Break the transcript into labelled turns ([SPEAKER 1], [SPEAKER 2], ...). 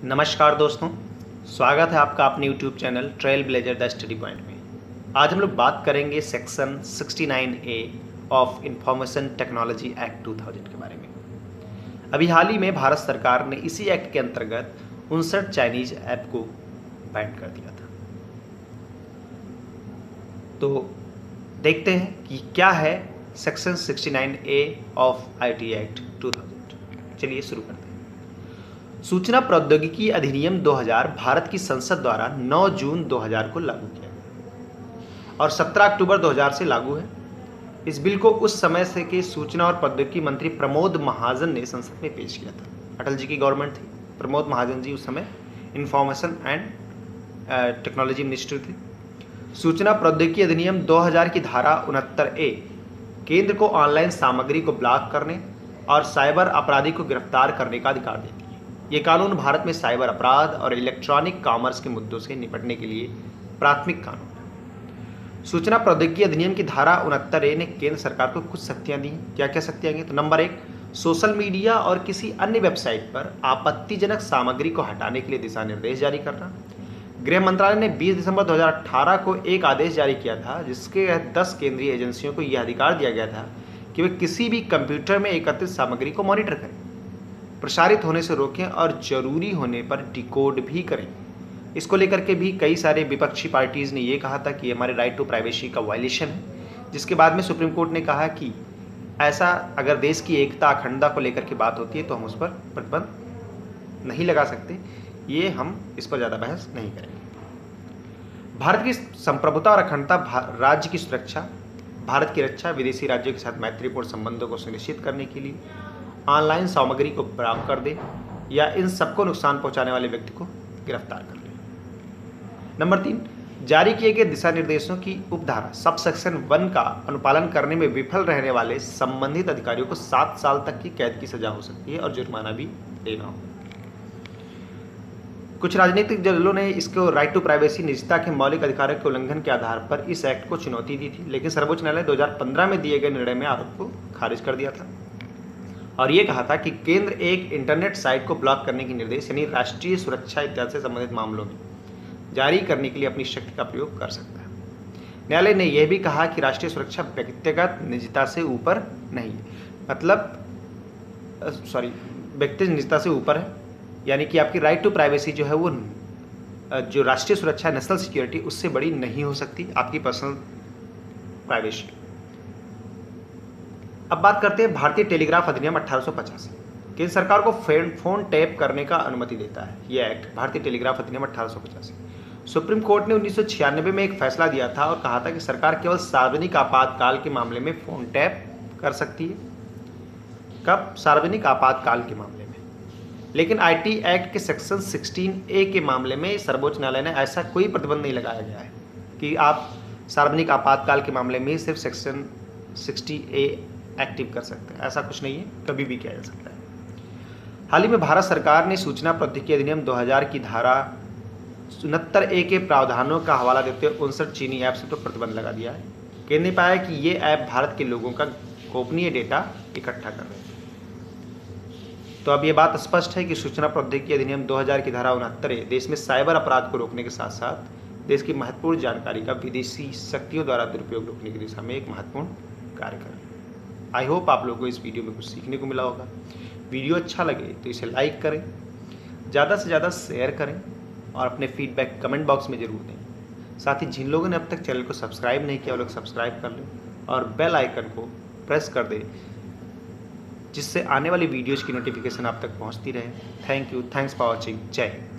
[SPEAKER 1] नमस्कार दोस्तों, स्वागत है आपका अपने YouTube channel trail blazer the study point में। आज हम लोग बात करेंगे section 69A of information technology act 2000 के बारे में। अभी हाल ही में भारत सरकार ने इसी एक्ट के अंतर्गत 59 चाइनीज ऐप को बैन कर दिया था। तो देखते हैं कि क्या है section 69A of IT act 2000। चलिए शुरू करते हैं। सूचना प्रौद्योगिकी अधिनियम 2000 भारत की संसद द्वारा 9 जून 2000 को लागू किया गया और 17 अक्टूबर 2000 से लागू है। इस बिल को उस समय से के सूचना और प्रौद्योगिकी मंत्री प्रमोद महाजन ने संसद में पेश किया था। अटल जी की गवर्नमेंट थी। प्रमोद महाजन जी उस समय इंफॉर्मेशन एंड टेक्नोलॉजी मिनिस्टर थे। सूचना प्रौद्योगिकी अधिनियम 2000 की धारा 69A केंद्र को ऑनलाइन सामग्री को ब्लॉक करने और साइबर अपराधी को गिरफ्तार करने का अधिकार देती है। ये कानून भारत में साइबर अपराध और इलेक्ट्रॉनिक कॉमर्स के मुद्दों से निपटने के लिए प्राथमिक कानून है। सूचना प्रौद्योगिकी अधिनियम की धारा 69A ने केंद्र सरकार को कुछ शक्तियां दी। क्या क्या शक्तियां दी? तो नंबर 1, सोशल मीडिया और किसी अन्य वेबसाइट पर आपत्तिजनक सामग्री को हटाने के लिए दिशा निर्देश जारी करना। गृह मंत्रालय ने 20 दिसंबर 2018 को एक आदेश जारी किया था जिसके तहत 10 केंद्रीय एजेंसियों को यह अधिकार दिया गया था कि वे किसी भी कंप्यूटर में एकत्रित सामग्री को मॉनिटर करें, प्रसारित होने से रोकें और जरूरी होने पर डिकोड भी करें। इसको लेकर के भी कई सारे विपक्षी पार्टीज ने ये कहा था कि हमारे राइट टू प्राइवेसी का वायलेशन है, जिसके बाद में सुप्रीम कोर्ट ने कहा कि ऐसा अगर देश की एकता अखंडता को लेकर के बात होती है तो हम उस पर प्रतिबंध नहीं लगा सकते। ये हम इस पर ज़्यादा बहस नहीं करेंगे। भारत की संप्रभुता और अखंडता, राज्य की सुरक्षा, भारत की रक्षा, विदेशी राज्यों के साथ मैत्रीपूर्ण संबंधों को सुनिश्चित करने के लिए ऑनलाइन सामग्री को ब्लॉक कर दे या इन सबको नुकसान पहुंचाने वाले व्यक्ति को गिरफ्तार कर ले। नंबर 3, जारी किए गए दिशा निर्देशों की उपधारा सब सेक्शन 1 का अनुपालन करने में विफल रहने वाले संबंधित अधिकारियों को 7 साल तक की कैद की सजा हो सकती है और जुर्माना भी देना हो। कुछ राजनीतिक दलों ने इसको राइट टू प्राइवेसी, निजता के मौलिक अधिकारों के उल्लंघन के आधार पर इस एक्ट को चुनौती दी थी, लेकिन सर्वोच्च न्यायालय 2015 में दिए गए निर्णय में आरोप को खारिज कर दिया था और ये कहा था कि केंद्र एक इंटरनेट साइट को ब्लॉक करने के निर्देश यानी राष्ट्रीय सुरक्षा इत्यादि से संबंधित मामलों में जारी करने के लिए अपनी शक्ति का प्रयोग कर सकता है। न्यायालय ने यह भी कहा कि राष्ट्रीय सुरक्षा व्यक्तिगत निजता से ऊपर नहीं है, व्यक्तिगत निजता से ऊपर है, यानी कि आपकी राइट टू प्राइवेसी जो है वो जो राष्ट्रीय सुरक्षा, नेशनल सिक्योरिटी, उससे बड़ी नहीं हो सकती आपकी पर्सनल प्राइवेसी। अब बात करते हैं भारतीय टेलीग्राफ अधिनियम 1885। केंद्र सरकार को फोन टैप करने का अनुमति देता है यह एक्ट, भारतीय टेलीग्राफ अधिनियम 1885। सुप्रीम कोर्ट ने 1996 में एक फैसला दिया था और कहा था कि सरकार केवल सार्वजनिक आपातकाल के मामले में फोन टैप कर सकती है। कब? सार्वजनिक आपातकाल के मामले में। लेकिन IT एक्ट के सेक्शन 16A के मामले में सर्वोच्च न्यायालय ने ऐसा कोई प्रतिबंध नहीं लगाया गया है कि आप सार्वजनिक आपातकाल के मामले में सिर्फ सेक्शन 60A एक्टिव कर सकते हैं। ऐसा कुछ नहीं है, कभी भी किया जा सकता है। हाल ही में भारत सरकार ने सूचना प्रौद्योगिकी अधिनियम 2000 की धारा 69A के प्रावधानों का हवाला देते हुए 59 चीनी ऐप्स पर प्रतिबंध लगा दिया है। केंद्र ने पाया कि ये ऐप भारत के लोगों का गोपनीय डेटा इकट्ठा कर रहे थे। तो अब ये बात स्पष्ट है कि सूचना प्रौद्योगिकी अधिनियम 2000 की धारा 69A देश में साइबर अपराध को रोकने के साथ साथ देश की महत्वपूर्ण जानकारी का विदेशी शक्तियों द्वारा दुरुपयोग रोकने की दिशा में एक महत्वपूर्ण कार्य कर रही है। आई होप आप लोगों को इस वीडियो में कुछ सीखने को मिला होगा। वीडियो अच्छा लगे तो इसे लाइक करें, ज़्यादा से ज़्यादा शेयर करें और अपने फीडबैक कमेंट बॉक्स में ज़रूर दें। साथ ही जिन लोगों ने अब तक चैनल को सब्सक्राइब नहीं किया वो लोग सब्सक्राइब कर लें और बेल आइकन को प्रेस कर दें, जिससे आने वाली वीडियोज़ की नोटिफिकेशन आप तक पहुँचती रहे। Thank you, thanks for watching. जय हिंद।